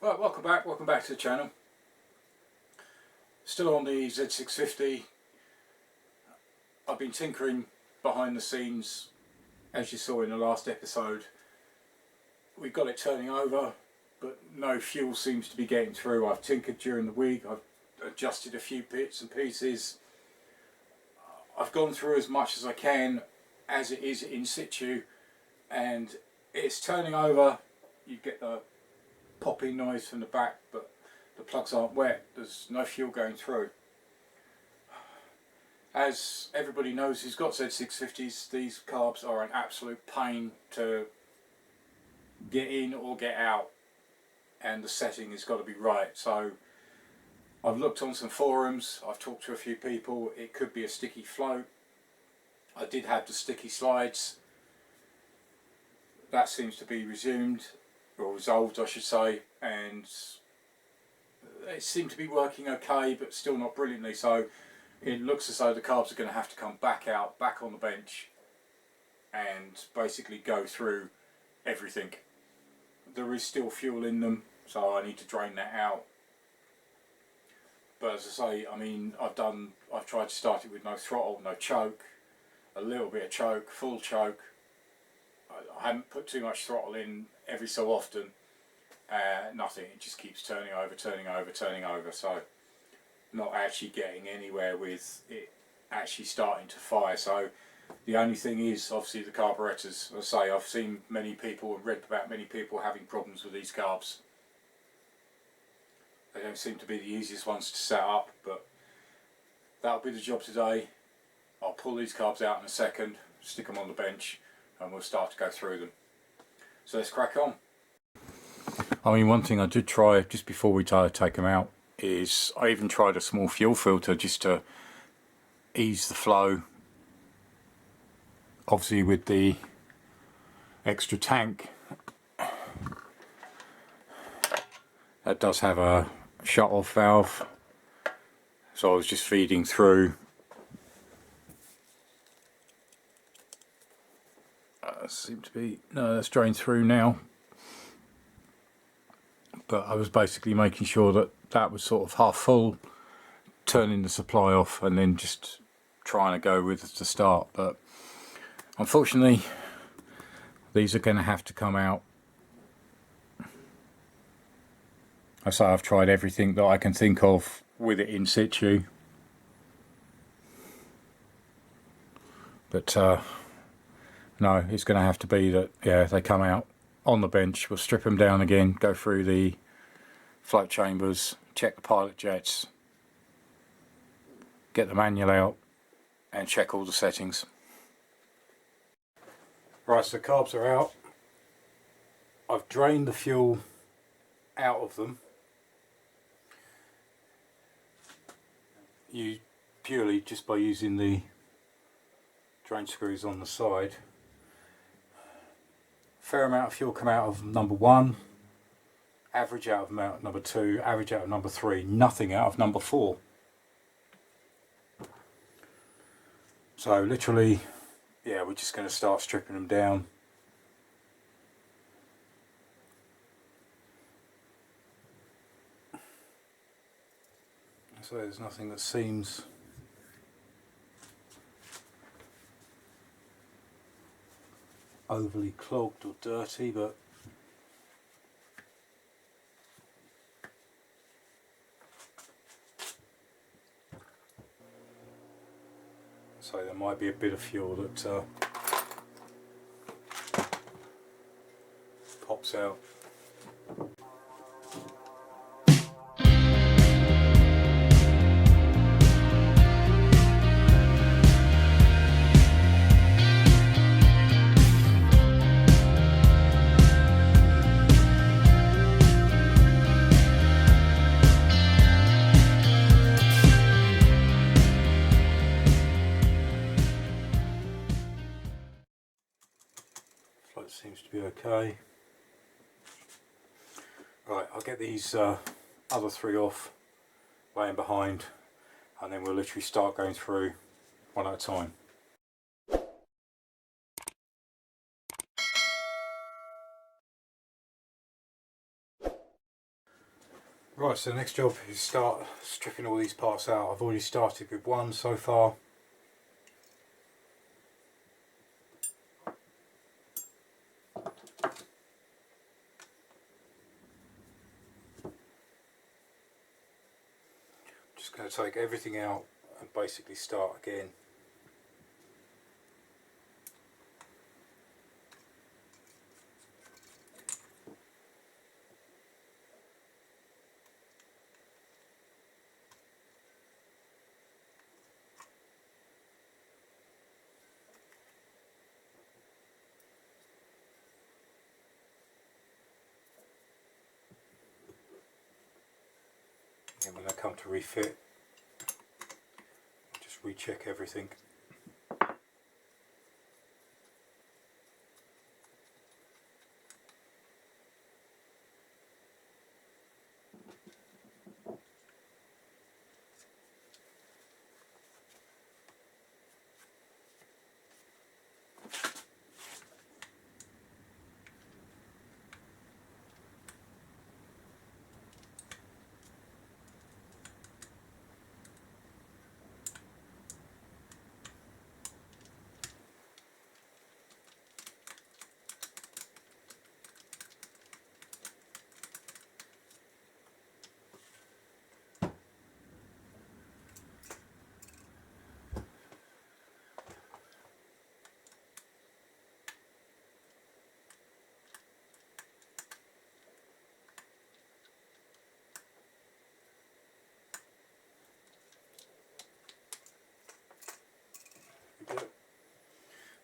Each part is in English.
Right, welcome back to the channel. Still on the Z650. I've been tinkering behind the scenes, as you saw in the last episode. We got it turning over, but no fuel seems to be getting through. I've tinkered during the week, I've adjusted a few bits and pieces. I've gone through as much as I can as it is in situ, and it's turning over. You get the popping noise from the back, but the plugs aren't wet. There's no fuel going through. As everybody knows who's got Z650s, these carbs are an absolute pain to get in or get out, and the setting has got to be right. So I've looked on some forums, I've talked to a few people. It could be a sticky float. I did have the sticky slides. That seems to be resumed, or resolved I should say, and it seemed to be working okay, but still not brilliantly. So it looks as though the carbs are going to have to come back out, back on the bench, and basically go through everything. There is still fuel in them, so I need to drain that out. But as I say, I mean, I've tried to start it with no throttle, no choke, a little bit of choke, full choke. I haven't put too much throttle in every so often. Nothing, it just keeps turning over, so not actually getting anywhere with it actually starting to fire. So the only thing is obviously the carburettors. As I say, I've seen many people and read about many people having problems with these carbs. They don't seem to be the easiest ones to set up, but that'll be the job today. I'll pull these carbs out in a second, stick them on the bench, and we'll start to go through them. So let's crack on. I mean, one thing I did try just before we take them out is I even tried a small fuel filter just to ease the flow. Obviously with the extra tank, that does have a shut off valve, so I was just feeding through. Seems to be, no, that's drained through now, but I was basically making sure that that was sort of half full, turning the supply off, and then just trying to go with the start. But unfortunately these are going to have to come out. I say I've tried everything that I can think of with it in situ, but no, it's going to have to be that, yeah, they come out on the bench. We'll strip them down again, go through the float chambers, check the pilot jets, get the manual out, and check all the settings. Right, so the carbs are out. I've drained the fuel out of them. Purely just by using the drain screws on the side. Fair amount of fuel come out of number 1, average out of number 2, average out of number 3, nothing out of number 4. So literally, yeah, we're just going to start stripping them down. So there's nothing that seems overly clogged or dirty, but so there might be a bit of fuel that pops out. Seems to be okay. Right, I'll get these other 3 off, laying behind, and then we'll literally start going through one at a time. Right, so the next job is start stripping all these parts out. I've already started with one so far. Just going to take everything out and basically start again. And when I come to refit, just recheck everything.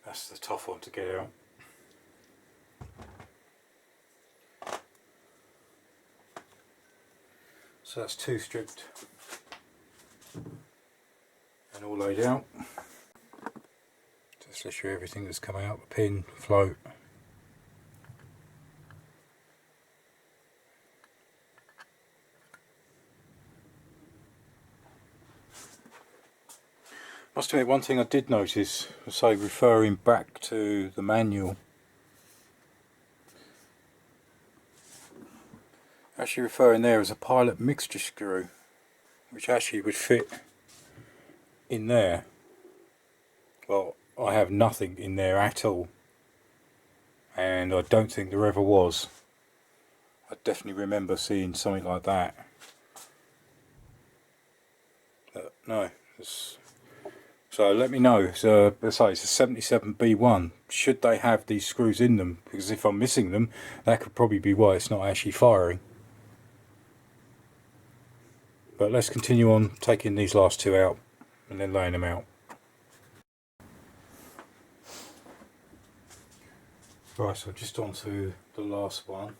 That's the tough one to get out. So that's two stripped and all laid out. Just let you everything that's come out, the pin, float. Must admit, one thing I did notice, say referring back to the manual, actually referring there as a pilot mixture screw, which actually would fit in there. Well, I have nothing in there at all, and I don't think there ever was. I definitely remember seeing something like that. But no, so let me know. So let's say it's a 77 B1. Should they have these screws in them? Because if I'm missing them, that could probably be why it's not actually firing. But let's continue on taking these last two out and then laying them out. Right, so just on to the last one.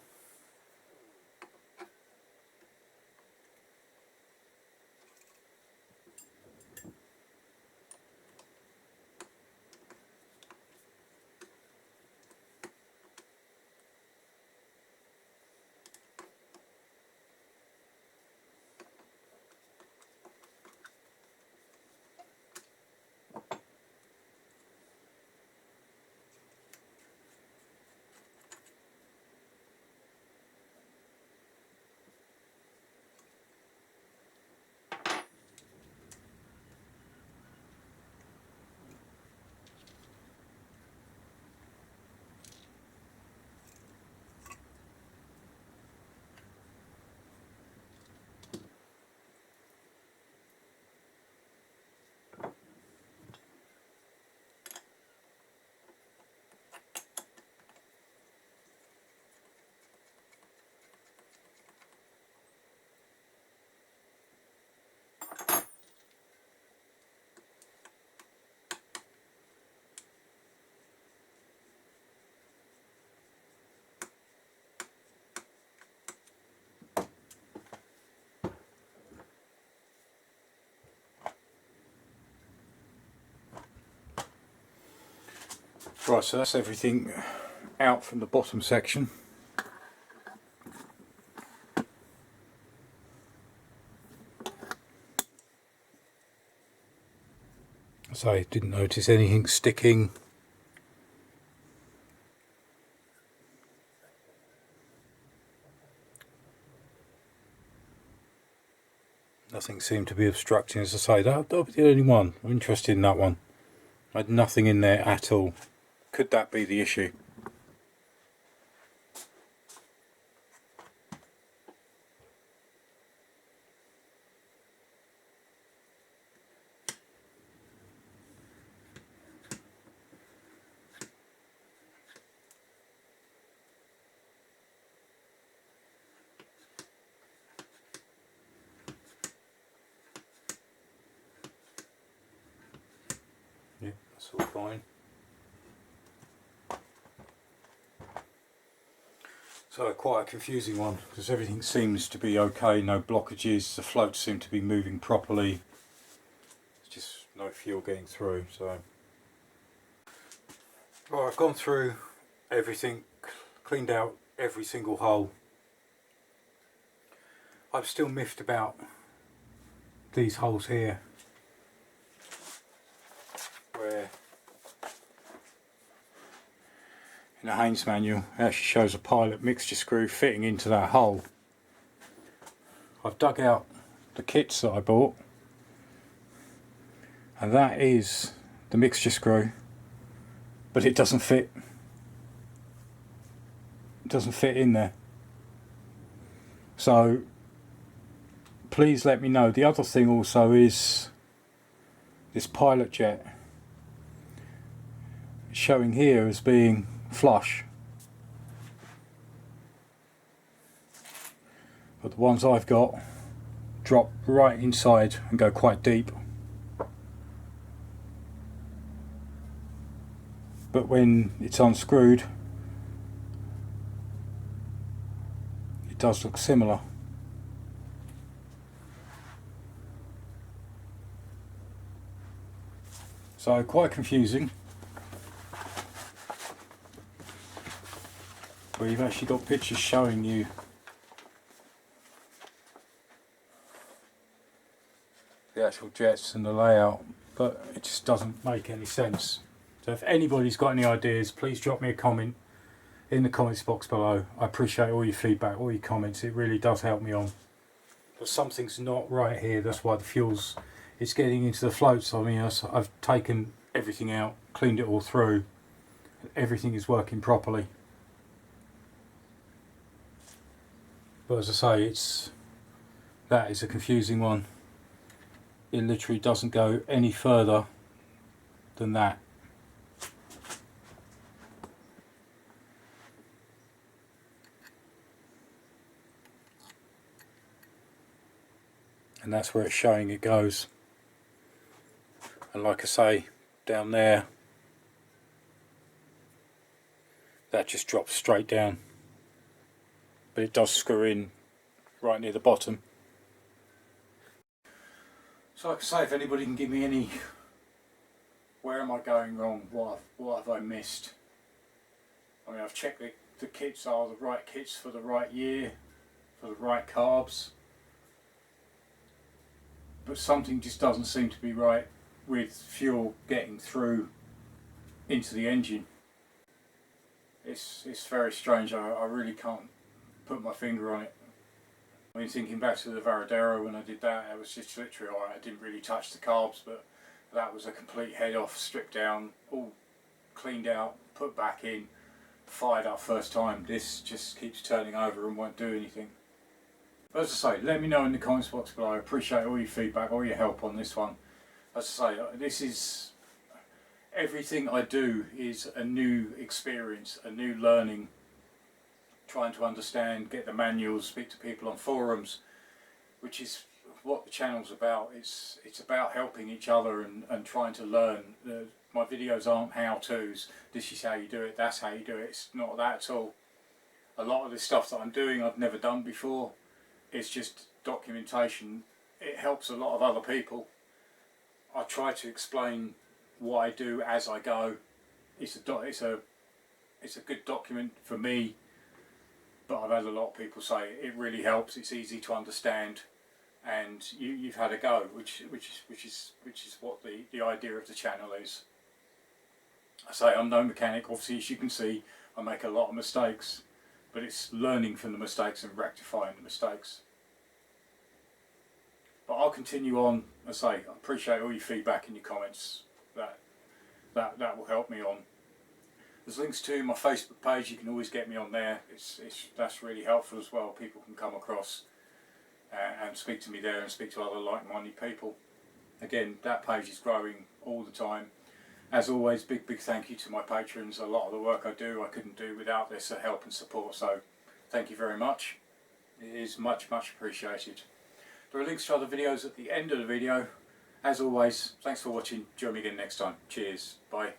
Right, so that's everything out from the bottom section. So I didn't notice anything sticking. Nothing seemed to be obstructing. As I say, that'll be the only one. I'm interested in that one. I had nothing in there at all. Could that be the issue? Yeah, that's all fine. So quite a confusing one, because everything seems to be okay, no blockages, the floats seem to be moving properly. There's just no fuel getting through. So well, I've gone through everything, cleaned out every single hole. I'm still miffed about these holes here, where in the Haynes manual it actually shows a pilot mixture screw fitting into that hole. I've dug out the kits that I bought, and that is the mixture screw, but it doesn't fit. It doesn't fit in there. So please let me know. The other thing also is this pilot jet showing here as being flush, but the ones I've got drop right inside and go quite deep. But when it's unscrewed, it does look similar. So quite confusing. But you've actually got pictures showing you the actual jets and the layout, but it just doesn't make any sense. So if anybody's got any ideas, please drop me a comment in the comments box below. I appreciate all your feedback, all your comments. It really does help me on. But something's not right here. That's why the fuel's it's getting into the floats. I mean, I've taken everything out, cleaned it all through. Everything is working properly. But as I say, that is a confusing one. It literally doesn't go any further than that. And that's where it's showing it goes. And like I say, down there, that just drops straight down. But it does screw in right near the bottom. So like I say, if anybody can give me any, where am I going wrong, what have I missed? I mean, I've checked the kits are the right kits for the right year, for the right carbs, but something just doesn't seem to be right with fuel getting through into the engine. It's very strange. I really can't put my finger on it. I mean, thinking back to the Carburettor when I did that, it was just literally alright. I didn't really touch the carbs, but that was a complete head off, stripped down, all cleaned out, put back in, fired up first time. This just keeps turning over and won't do anything. But as I say, let me know in the comments box below. I appreciate all your feedback, all your help on this one. As I say, this is everything I do is a new experience, a new learning, trying to understand, get the manuals, speak to people on forums, which is what the channel's about. It's about helping each other and trying to learn. My videos aren't how-tos, this is how you do it, that's how you do it. It's not that at all. A lot of the stuff that I'm doing I've never done before. It's just documentation. It helps a lot of other people. I try to explain what I do as I go. It's a good document for me, but I've had a lot of people say it really helps. It's easy to understand, and you've had a go, which is what the idea of the channel is. I say I'm no mechanic. Obviously, as you can see, I make a lot of mistakes, but it's learning from the mistakes and rectifying the mistakes. But I'll continue on. As I say, I appreciate all your feedback and your comments. That will help me on. There's links to my Facebook page. You can always get me on there. That's really helpful as well. People can come across and speak to me there and speak to other like-minded people. Again, that page is growing all the time. As always, big thank you to my patrons. A lot of the work I do, I couldn't do without this help and support. So thank you very much. It is much appreciated. There are links to other videos at the end of the video. As always, thanks for watching. Join me again next time. Cheers. Bye.